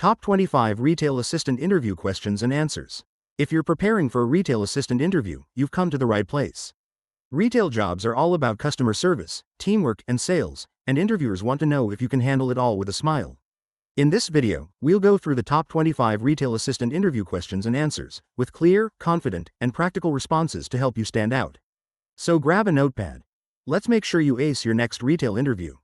Top 25 Retail Assistant Interview Questions and Answers. If you're preparing for a retail assistant interview, you've come to the right place. Retail jobs are all about customer service, teamwork, and sales, and interviewers want to know if you can handle it all with a smile. In this video, we'll go through the top 25 retail assistant interview questions and answers, with clear, confident, and practical responses to help you stand out. So grab a notepad. Let's make sure you ace your next retail interview.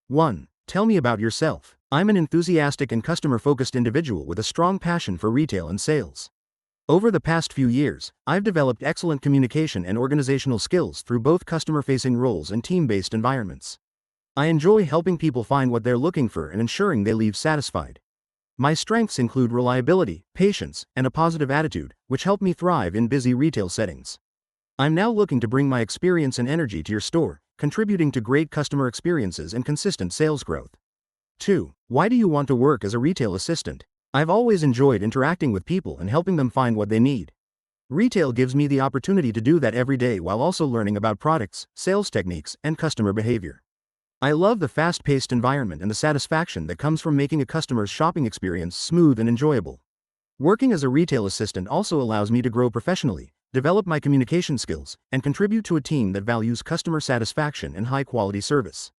1. Tell me about yourself. I'm an enthusiastic and customer-focused individual with a strong passion for retail and sales. Over the past few years, I've developed excellent communication and organizational skills through both customer-facing roles and team-based environments. I enjoy helping people find what they're looking for and ensuring they leave satisfied. My strengths include reliability, patience, and a positive attitude, which help me thrive in busy retail settings. I'm now looking to bring my experience and energy to your store, contributing to great customer experiences and consistent sales growth. 2. Why do you want to work as a retail assistant? I've always enjoyed interacting with people and helping them find what they need. Retail gives me the opportunity to do that every day while also learning about products, sales techniques, and customer behavior. I love the fast-paced environment and the satisfaction that comes from making a customer's shopping experience smooth and enjoyable. Working as a retail assistant also allows me to grow professionally, develop my communication skills, and contribute to a team that values customer satisfaction and high-quality service.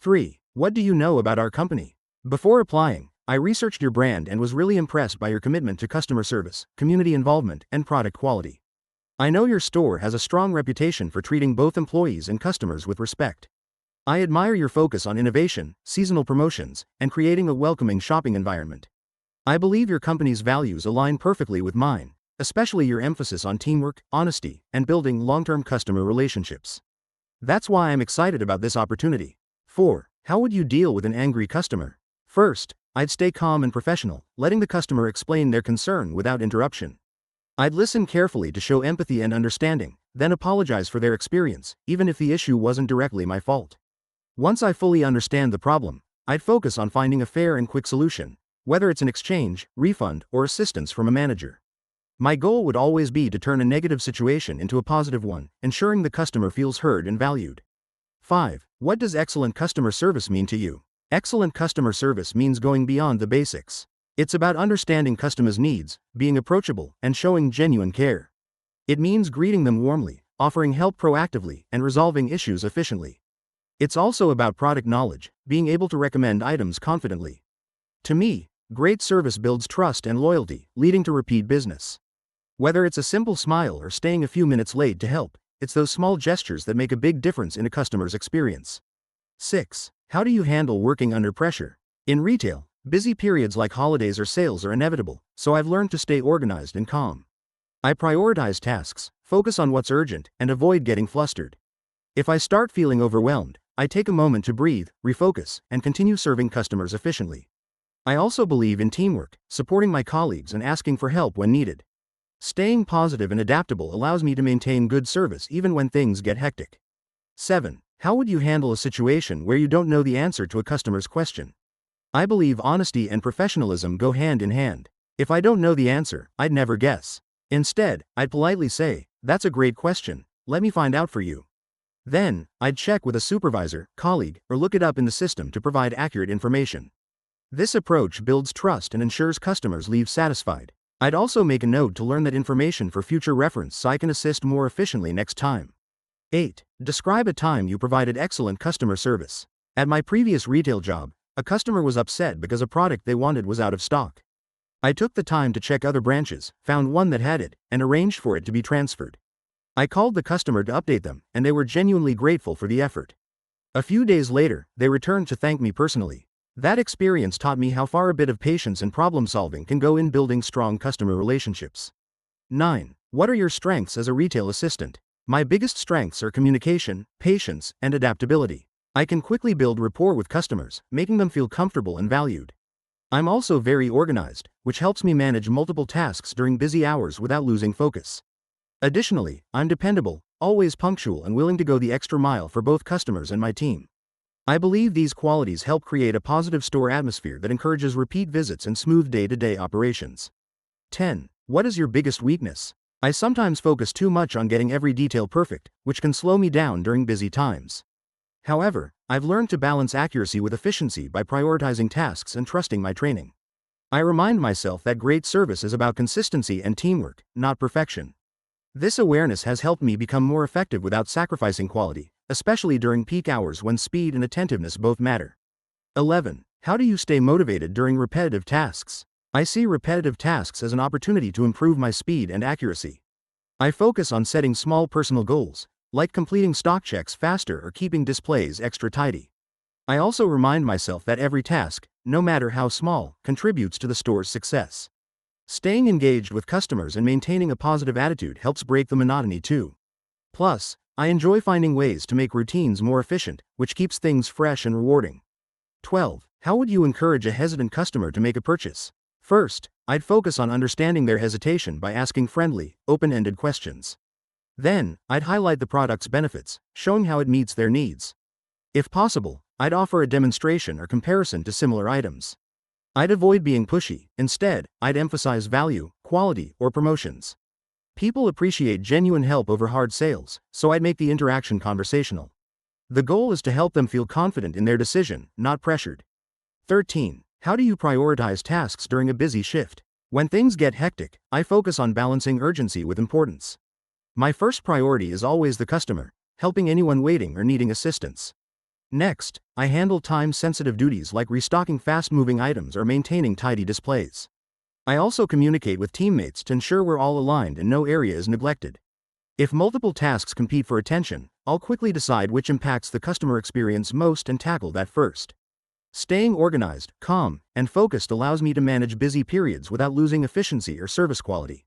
3. What do you know about our company? Before applying, I researched your brand and was really impressed by your commitment to customer service, community involvement, and product quality. I know your store has a strong reputation for treating both employees and customers with respect. I admire your focus on innovation, seasonal promotions, and creating a welcoming shopping environment. I believe your company's values align perfectly with mine, especially your emphasis on teamwork, honesty, and building long-term customer relationships. That's why I'm excited about this opportunity. 4. How would you deal with an angry customer? First, I'd stay calm and professional, letting the customer explain their concern without interruption. I'd listen carefully to show empathy and understanding, then apologize for their experience, even if the issue wasn't directly my fault. Once I fully understand the problem, I'd focus on finding a fair and quick solution, whether it's an exchange, refund, or assistance from a manager. My goal would always be to turn a negative situation into a positive one, ensuring the customer feels heard and valued. 5. What does excellent customer service mean to you? Excellent customer service means going beyond the basics. It's about understanding customers' needs, being approachable, and showing genuine care. It means greeting them warmly, offering help proactively, and resolving issues efficiently. It's also about product knowledge, being able to recommend items confidently. To me, great service builds trust and loyalty, leading to repeat business. Whether it's a simple smile or staying a few minutes late to help, it's those small gestures that make a big difference in a customer's experience. 6. How do you handle working under pressure? In retail, busy periods like holidays or sales are inevitable, so I've learned to stay organized and calm. I prioritize tasks, focus on what's urgent, and avoid getting flustered. If I start feeling overwhelmed, I take a moment to breathe, refocus, and continue serving customers efficiently. I also believe in teamwork, supporting my colleagues and asking for help when needed. Staying positive and adaptable allows me to maintain good service even when things get hectic. 7. How would you handle a situation where you don't know the answer to a customer's question? I believe honesty and professionalism go hand in hand. If I don't know the answer, I'd never guess. Instead, I'd politely say, "That's a great question, let me find out for you." Then, I'd check with a supervisor, colleague, or look it up in the system to provide accurate information. This approach builds trust and ensures customers leave satisfied. I'd also make a note to learn that information for future reference so I can assist more efficiently next time. 8. Describe a time you provided excellent customer service. At my previous retail job, a customer was upset because a product they wanted was out of stock. I took the time to check other branches, found one that had it, and arranged for it to be transferred. I called the customer to update them, and they were genuinely grateful for the effort. A few days later, they returned to thank me personally. That experience taught me how far a bit of patience and problem-solving can go in building strong customer relationships. 9. What are your strengths as a retail assistant? My biggest strengths are communication, patience, and adaptability. I can quickly build rapport with customers, making them feel comfortable and valued. I'm also very organized, which helps me manage multiple tasks during busy hours without losing focus. Additionally, I'm dependable, always punctual, and willing to go the extra mile for both customers and my team. I believe these qualities help create a positive store atmosphere that encourages repeat visits and smooth day-to-day operations. 10. What is your biggest weakness? I sometimes focus too much on getting every detail perfect, which can slow me down during busy times. However, I've learned to balance accuracy with efficiency by prioritizing tasks and trusting my training. I remind myself that great service is about consistency and teamwork, not perfection. This awareness has helped me become more effective without sacrificing quality, especially during peak hours when speed and attentiveness both matter. 11. How do you stay motivated during repetitive tasks? I see repetitive tasks as an opportunity to improve my speed and accuracy. I focus on setting small personal goals, like completing stock checks faster or keeping displays extra tidy. I also remind myself that every task, no matter how small, contributes to the store's success. Staying engaged with customers and maintaining a positive attitude helps break the monotony too. Plus, I enjoy finding ways to make routines more efficient, which keeps things fresh and rewarding. 12. How would you encourage a hesitant customer to make a purchase? First, I'd focus on understanding their hesitation by asking friendly, open-ended questions. Then, I'd highlight the product's benefits, showing how it meets their needs. If possible, I'd offer a demonstration or comparison to similar items. I'd avoid being pushy. Instead, I'd emphasize value, quality, or promotions. People appreciate genuine help over hard sales, so I'd make the interaction conversational. The goal is to help them feel confident in their decision, not pressured. 13. How do you prioritize tasks during a busy shift? When things get hectic, I focus on balancing urgency with importance. My first priority is always the customer, helping anyone waiting or needing assistance. Next, I handle time-sensitive duties like restocking fast-moving items or maintaining tidy displays. I also communicate with teammates to ensure we're all aligned and no area is neglected. If multiple tasks compete for attention, I'll quickly decide which impacts the customer experience most and tackle that first. Staying organized, calm, and focused allows me to manage busy periods without losing efficiency or service quality.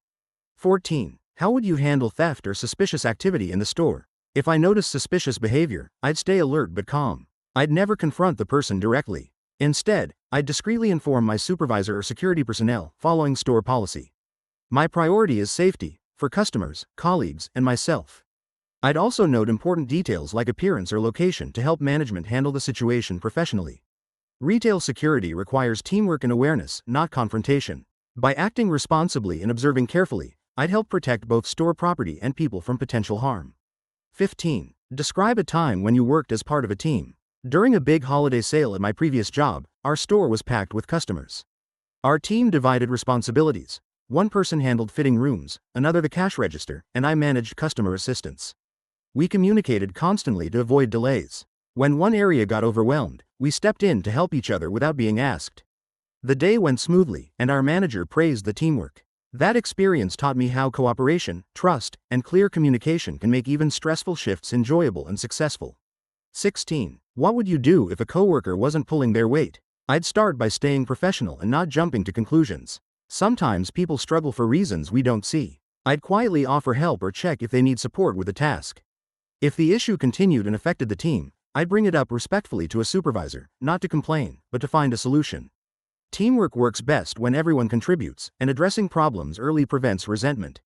14. How would you handle theft or suspicious activity in the store? If I notice suspicious behavior, I'd stay alert but calm. I'd never confront the person directly. Instead, I'd discreetly inform my supervisor or security personnel, following store policy. My priority is safety, for customers, colleagues, and myself. I'd also note important details like appearance or location to help management handle the situation professionally. Retail security requires teamwork and awareness, not confrontation. By acting responsibly and observing carefully, I'd help protect both store property and people from potential harm. 15. Describe a time when you worked as part of a team. During a big holiday sale at my previous job, our store was packed with customers. Our team divided responsibilities. One person handled fitting rooms, another the cash register, and I managed customer assistance. We communicated constantly to avoid delays. When one area got overwhelmed, we stepped in to help each other without being asked. The day went smoothly, and our manager praised the teamwork. That experience taught me how cooperation, trust, and clear communication can make even stressful shifts enjoyable and successful. 16. What would you do if a coworker wasn't pulling their weight? I'd start by staying professional and not jumping to conclusions. Sometimes people struggle for reasons we don't see. I'd quietly offer help or check if they need support with a task. If the issue continued and affected the team, I'd bring it up respectfully to a supervisor, not to complain, but to find a solution. Teamwork works best when everyone contributes, and addressing problems early prevents resentment.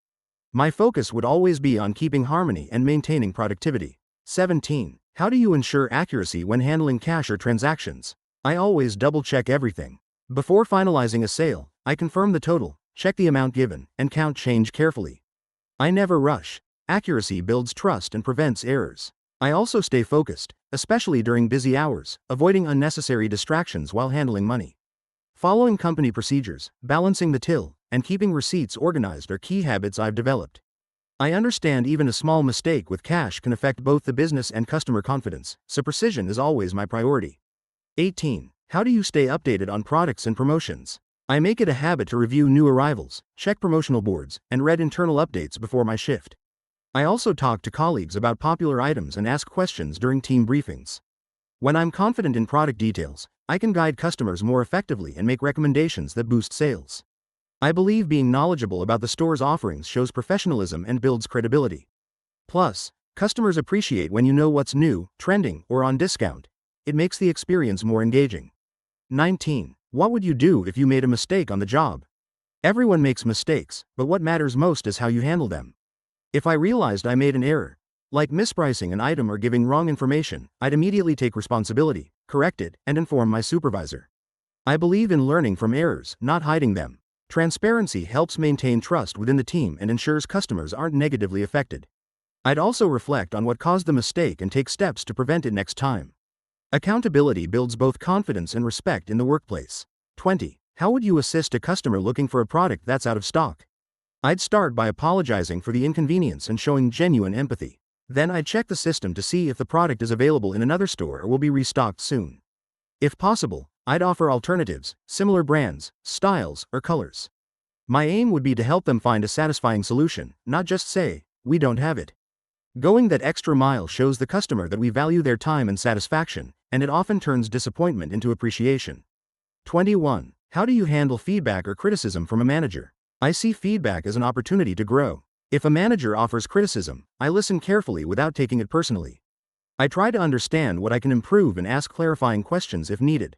My focus would always be on keeping harmony and maintaining productivity. 17. How do you ensure accuracy when handling cash or transactions? I always double-check everything. Before finalizing a sale, I confirm the total, check the amount given, and count change carefully. I never rush. Accuracy builds trust and prevents errors. I also stay focused, especially during busy hours, avoiding unnecessary distractions while handling money. Following company procedures, balancing the till, and keeping receipts organized are key habits I've developed. I understand even a small mistake with cash can affect both the business and customer confidence, so precision is always my priority. 18. How do you stay updated on products and promotions? I make it a habit to review new arrivals, check promotional boards, and read internal updates before my shift. I also talk to colleagues about popular items and ask questions during team briefings. When I'm confident in product details, I can guide customers more effectively and make recommendations that boost sales. I believe being knowledgeable about the store's offerings shows professionalism and builds credibility. Plus, customers appreciate when you know what's new, trending, or on discount. It makes the experience more engaging. 19. What would you do if you made a mistake on the job? Everyone makes mistakes, but what matters most is how you handle them. If I realized I made an error, like mispricing an item or giving wrong information, I'd immediately take responsibility, correct it, and inform my supervisor. I believe in learning from errors, not hiding them. Transparency helps maintain trust within the team and ensures customers aren't negatively affected. I'd also reflect on what caused the mistake and take steps to prevent it next time. Accountability builds both confidence and respect in the workplace. 20. How would you assist a customer looking for a product that's out of stock? I'd start by apologizing for the inconvenience and showing genuine empathy. Then I'd check the system to see if the product is available in another store or will be restocked soon. If possible, I'd offer alternatives, similar brands, styles, or colors. My aim would be to help them find a satisfying solution, not just say, "We don't have it." Going that extra mile shows the customer that we value their time and satisfaction, and it often turns disappointment into appreciation. 21. How do you handle feedback or criticism from a manager? I see feedback as an opportunity to grow. If a manager offers criticism, I listen carefully without taking it personally. I try to understand what I can improve and ask clarifying questions if needed.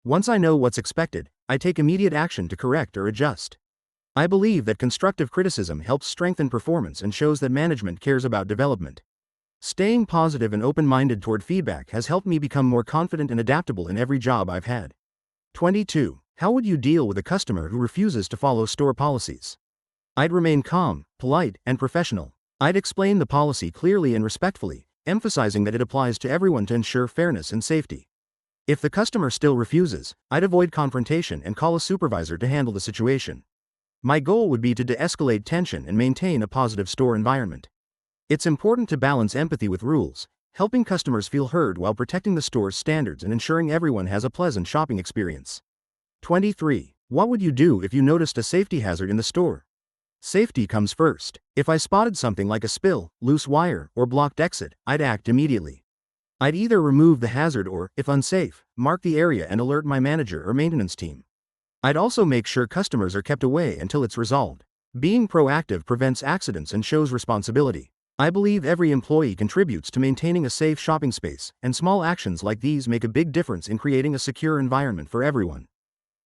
Once I know what's expected, I take immediate action to correct or adjust. I believe that constructive criticism helps strengthen performance and shows that management cares about development. Staying positive and open-minded toward feedback has helped me become more confident and adaptable in every job I've had. 22. How would you deal with a customer who refuses to follow store policies? I'd remain calm, polite, and professional. I'd explain the policy clearly and respectfully, emphasizing that it applies to everyone to ensure fairness and safety. If the customer still refuses, I'd avoid confrontation and call a supervisor to handle the situation. My goal would be to de-escalate tension and maintain a positive store environment. It's important to balance empathy with rules, helping customers feel heard while protecting the store's standards and ensuring everyone has a pleasant shopping experience. 23. What would you do if you noticed a safety hazard in the store? Safety comes first. If I spotted something like a spill, loose wire, or blocked exit, I'd act immediately. I'd either remove the hazard or, if unsafe, mark the area and alert my manager or maintenance team. I'd also make sure customers are kept away until it's resolved. Being proactive prevents accidents and shows responsibility. I believe every employee contributes to maintaining a safe shopping space, and small actions like these make a big difference in creating a secure environment for everyone.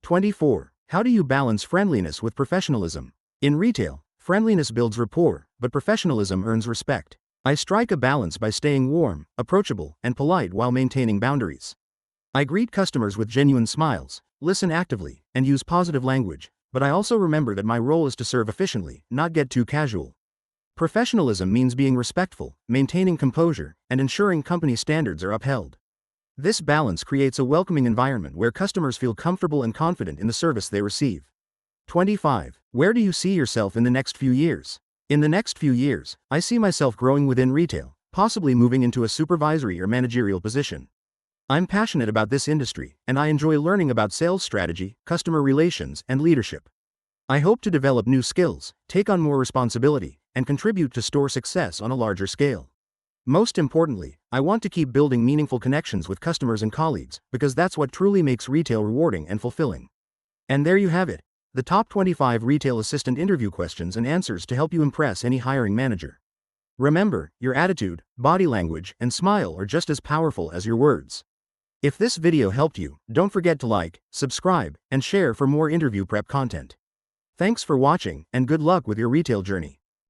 24. How do you balance friendliness with professionalism? In retail, friendliness builds rapport, but professionalism earns respect. I strike a balance by staying warm, approachable, and polite while maintaining boundaries. I greet customers with genuine smiles, listen actively, and use positive language, but I also remember that my role is to serve efficiently, not get too casual. Professionalism means being respectful, maintaining composure, and ensuring company standards are upheld. This balance creates a welcoming environment where customers feel comfortable and confident in the service they receive. 25. Where do you see yourself in the next few years? In the next few years, I see myself growing within retail, possibly moving into a supervisory or managerial position. I'm passionate about this industry, and I enjoy learning about sales strategy, customer relations, and leadership. I hope to develop new skills, take on more responsibility, and contribute to store success on a larger scale. Most importantly, I want to keep building meaningful connections with customers and colleagues, because that's what truly makes retail rewarding and fulfilling. And there you have it, the top 25 retail assistant interview questions and answers to help you impress any hiring manager. Remember, your attitude, body language, and smile are just as powerful as your words. If this video helped you, don't forget to like, subscribe, and share for more interview prep content. Thanks for watching, and good luck with your retail journey.